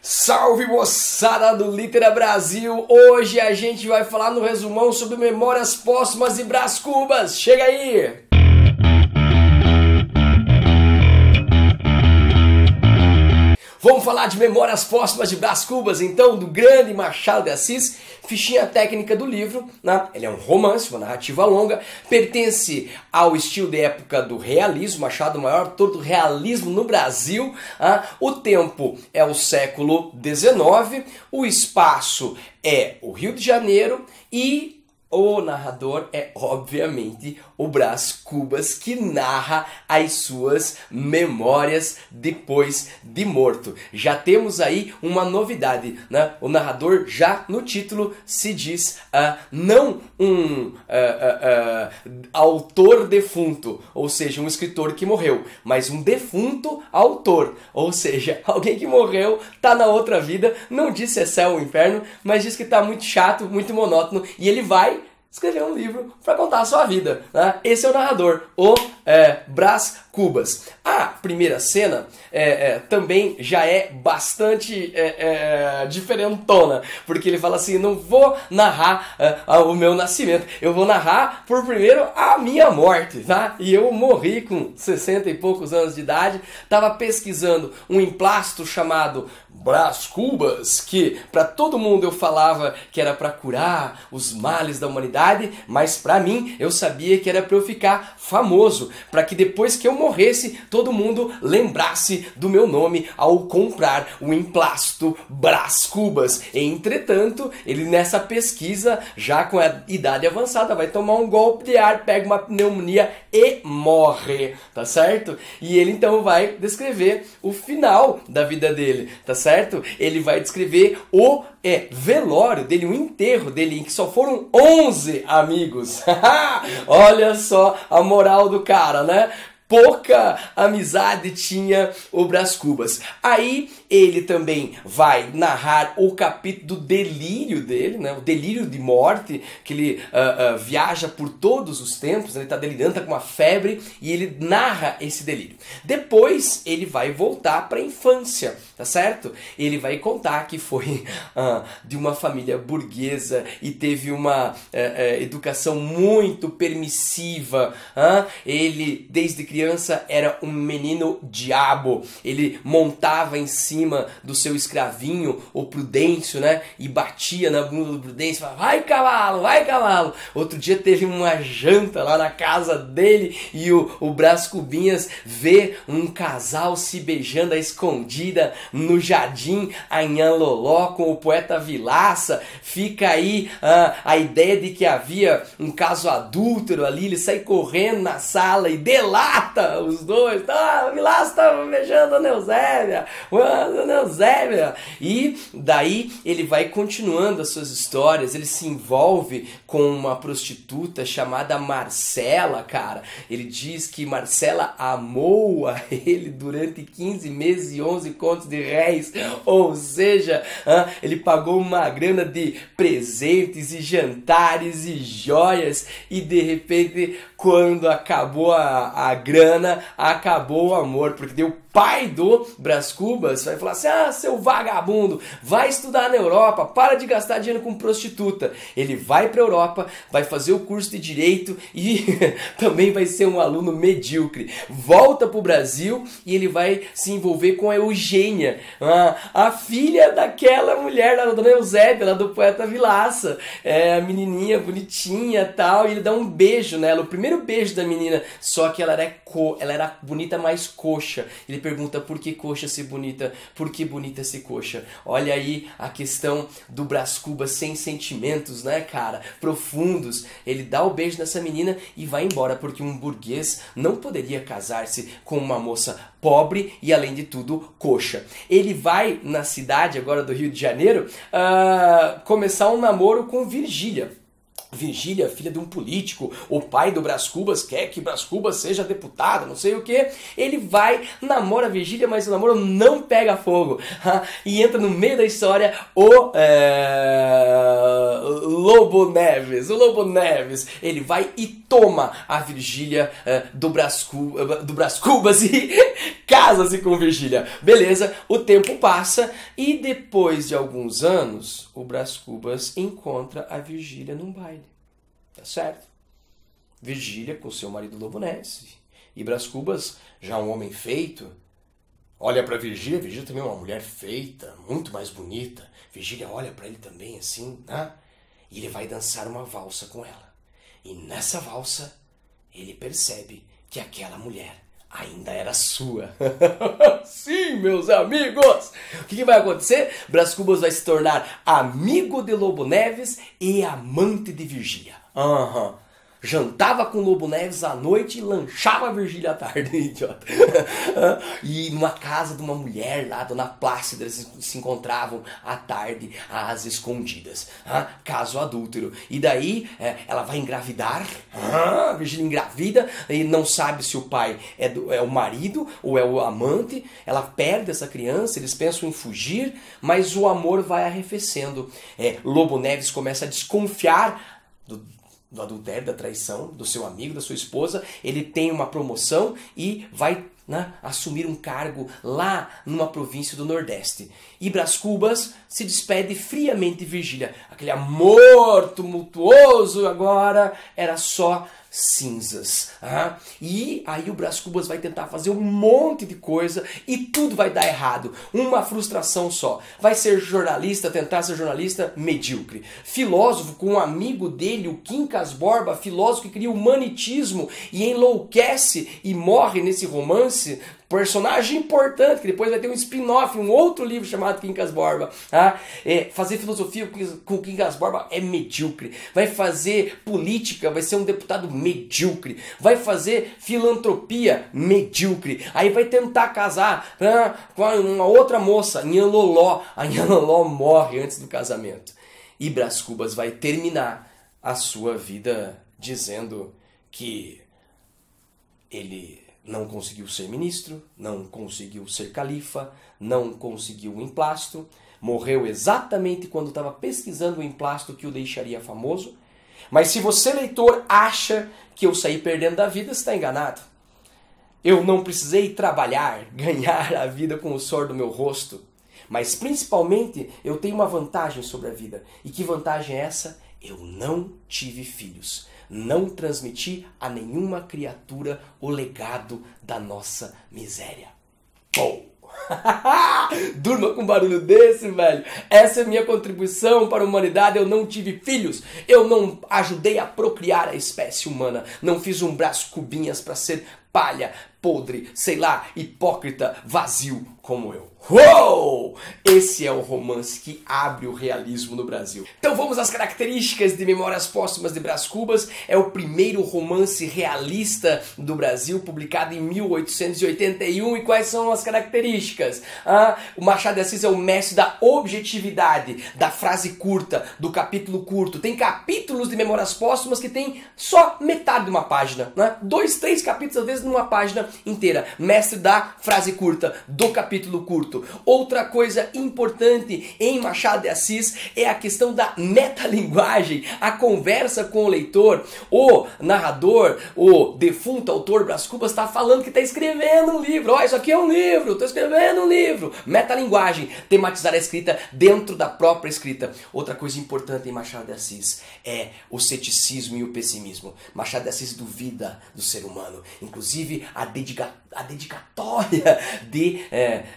Salve moçada do Litera Brasil! Hoje a gente vai falar no resumão sobre Memórias Póstumas de Brás Cubas. Chega aí! Vamos falar de Memórias Póstumas de Brás Cubas, então, do grande Machado de Assis. Fichinha técnica do livro, né? Ele é um romance, uma narrativa longa, pertence ao estilo de época do realismo, Machado, o maior autor do realismo no Brasil. O tempo é o século XIX, o espaço é o Rio de Janeiro e o narrador é, obviamente, o Brás Cubas, que narra as suas memórias depois de morto. Já temos aí uma novidade, né? O narrador já no título se diz não um autor defunto, ou seja, um escritor que morreu, mas um defunto autor, ou seja, alguém que morreu, tá na outra vida, não diz se é céu ou inferno, mas diz que tá muito chato, muito monótono, e ele vai escrever um livro para contar a sua vida, né? Esse é o narrador, o Brás Cubas. A primeira cena também já é bastante diferentona, porque ele fala assim, não vou narrar o meu nascimento, eu vou narrar por primeiro a minha morte, tá? E eu morri com 60 e poucos anos de idade, estava pesquisando um emplasto chamado Brás Cubas, que para todo mundo eu falava que era para curar os males da humanidade, mas para mim eu sabia que era para eu ficar famoso, para que depois que eu morresse todo mundo lembrasse do meu nome ao comprar o emplasto Brás Cubas. Entretanto, ele nessa pesquisa, já com a idade avançada, vai tomar um golpe de ar, pega uma pneumonia e morre, tá certo? E ele então vai descrever o final da vida dele, tá certo? Ele vai descrever o velório dele, o enterro dele, em que só foram 11 amigos. Olha só a moral do cara, né? Pouca amizade tinha o Brás Cubas. Aí ele também vai narrar o capítulo do delírio dele, né? O delírio de morte, que ele viaja por todos os tempos, né? Ele está delirando, está com uma febre, e ele narra esse delírio. Depois ele vai voltar para a infância, tá certo? Ele vai contar que foi de uma família burguesa e teve uma educação muito permissiva. Ele, desde criança, era um menino diabo. Ele montava em cima do seu escravinho, o Prudêncio, né? E batia na bunda do Prudêncio, falava, vai cavalo, vai cavalo. Outro dia teve uma janta lá na casa dele e o Brás Cubinhas vê um casal se beijando à escondida no jardim Anhanloló com o poeta Vilaça. Fica aí a ideia de que havia um caso adúltero ali. Ele sai correndo na sala e delata os dois. O Vilaça estava beijando a Neuzébia, e daí ele vai continuando as suas histórias. Ele se envolve com uma prostituta chamada Marcela, cara. Ele diz que Marcela amou a ele durante 15 meses e 11 contos de réis, ou seja, ele pagou uma grana de presentes e jantares e joias, e de repente, quando acabou a grana, acabou o amor, porque deu pai do Brás Cubas vai falar assim, seu vagabundo, vai estudar na Europa, para de gastar dinheiro com prostituta. Ele vai para a Europa, vai fazer o curso de Direito e também vai ser um aluno medíocre. Volta para o Brasil e ele vai se envolver com a Eugênia, a filha daquela mulher, da dona Eusébia, lá do poeta Vilaça, a menininha bonitinha e tal, e ele dá um beijo nela, o primeiro beijo da menina, só que ela era bonita, mais coxa. Ele pergunta, por que coxa ser bonita? Por que bonita ser coxa? Olha aí a questão do Brás Cubas sem sentimentos, né, cara? Profundos. Ele dá o beijo nessa menina e vai embora, porque um burguês não poderia casar-se com uma moça pobre e, além de tudo, coxa. Ele vai na cidade agora do Rio de Janeiro começar um namoro com Virgília. Virgília, filha de um político, o pai do Brás Cubas quer que Brás Cubas seja deputado, não sei o que. Ele vai, namora a Virgília, mas o namoro não pega fogo. E entra no meio da história o Lobo Neves. O Lobo Neves, ele vai e toma a Virgília do Brás Cubas e casa-se com Virgília. Beleza, o tempo passa e depois de alguns anos, o Brás Cubas encontra a Virgília num baile. Tá certo? Virgília com seu marido Lobo Neves. E Brás Cubas, já um homem feito, olha pra Virgília. Virgília também é uma mulher feita, muito mais bonita. Virgília olha pra ele também assim, né? E ele vai dançar uma valsa com ela. E nessa valsa, ele percebe que aquela mulher ainda era sua. Sim, meus amigos! O que vai acontecer? Brás Cubas vai se tornar amigo de Lobo Neves e amante de Virgília. Jantava com Lobo Neves à noite e lanchava a Virgília à tarde, idiota. E numa casa de uma mulher lá, Dona Plácida, eles se encontravam à tarde, às escondidas. Caso adúltero. E daí ela vai engravidar, a Virgília engravida, e não sabe se o pai é o marido ou é o amante. Ela perde essa criança, eles pensam em fugir, mas o amor vai arrefecendo. Lobo Neves começa a desconfiar do adultério, da traição, do seu amigo, da sua esposa. Ele tem uma promoção e vai, né, assumir um cargo lá numa província do Nordeste. E Brás Cubas se despede friamente de Virgília. Aquele amor tumultuoso agora era só cinzas. E aí o Brás Cubas vai tentar fazer um monte de coisa e tudo vai dar errado. Uma frustração só. Vai ser jornalista, tentar ser jornalista medíocre. Filósofo com um amigo dele, o Quincas Borba, filósofo que cria o humanitismo e enlouquece e morre nesse romance. Personagem importante, que depois vai ter um spin-off, um outro livro chamado Quincas Borba. Fazer filosofia com Quincas Borba é medíocre. Vai fazer política, vai ser um deputado medíocre. Vai fazer filantropia, medíocre. Aí vai tentar casar com uma outra moça, Nhanloló. A Nhanloló morre antes do casamento. E Brás Cubas vai terminar a sua vida dizendo que ele não conseguiu ser ministro, não conseguiu ser califa, não conseguiu o emplasto, morreu exatamente quando estava pesquisando o emplasto que o deixaria famoso. Mas se você, leitor, acha que eu saí perdendo da vida, você está enganado. Eu não precisei trabalhar, ganhar a vida com o suor do meu rosto, mas principalmente eu tenho uma vantagem sobre a vida. E que vantagem é essa? Eu não tive filhos. Não transmiti a nenhuma criatura o legado da nossa miséria. Pô! Durma com um barulho desse, velho. Essa é a minha contribuição para a humanidade. Eu não tive filhos. Eu não ajudei a procriar a espécie humana. Não fiz um Brás Cubinhas para ser palha, podre, sei lá, hipócrita, vazio como eu. Uou! Esse é o romance que abre o realismo no Brasil. Então vamos às características de Memórias Póstumas de Brás Cubas. É o primeiro romance realista do Brasil, publicado em 1881. E quais são as características? O Machado de Assis é o mestre da objetividade, da frase curta, do capítulo curto. Tem capítulos de Memórias Póstumas que tem só metade de uma página, 2, 3 capítulos às vezes numa página inteira. Mestre da frase curta, do capítulo curto. Outra coisa importante em Machado de Assis é a questão da metalinguagem, a conversa com o leitor. O narrador, o defunto autor Brás Cubas está falando que está escrevendo um livro. Isso aqui é um livro, estou escrevendo um livro. Metalinguagem, tematizar a escrita dentro da própria escrita. Outra coisa importante em Machado de Assis é o ceticismo e o pessimismo. Machado de Assis duvida do ser humano. Inclusive, a dedicatória de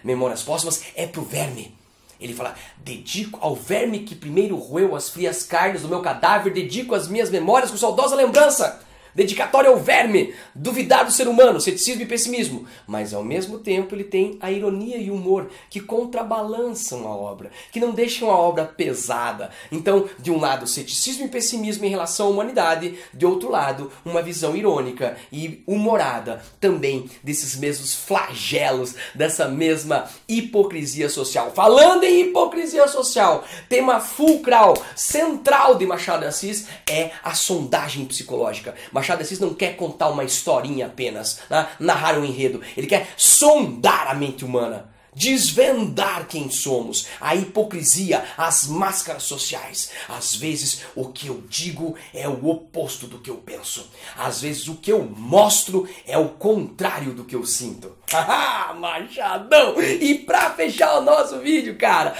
Memórias Póstumas é pro verme. Ele fala: dedico ao verme que primeiro roeu as frias carnes do meu cadáver, dedico as minhas memórias com saudosa lembrança. dedicatória ao verme, duvidar do ser humano, ceticismo e pessimismo. Mas ao mesmo tempo ele tem a ironia e o humor que contrabalançam a obra, que não deixam a obra pesada. Então, de um lado, ceticismo e pessimismo em relação à humanidade, de outro lado, uma visão irônica e humorada também desses mesmos flagelos, dessa mesma hipocrisia social. Falando em hipocrisia social, tema fulcral, central de Machado de Assis é a sondagem psicológica. Machado de Assis não quer contar uma historinha apenas, né? Narrar um enredo. Ele quer sondar a mente humana. Desvendar quem somos, a hipocrisia, as máscaras sociais. Às vezes o que eu digo é o oposto do que eu penso. Às vezes o que eu mostro é o contrário do que eu sinto. Haha, Machadão! E pra fechar o nosso vídeo, cara,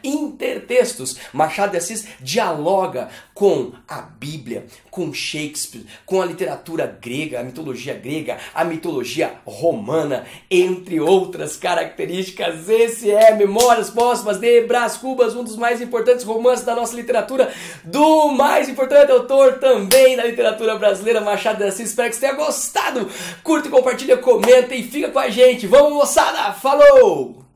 intertextos. Machado de Assis dialoga com a Bíblia, com Shakespeare, com a literatura grega, a mitologia romana, entre outras características. Esse é Memórias Póstumas de Brás Cubas, um dos mais importantes romances da nossa literatura, do mais importante autor também da literatura brasileira, Machado de Assis. Espero que você tenha gostado. Curta, compartilha, comenta e fica com a gente. Vamos, moçada! Falou!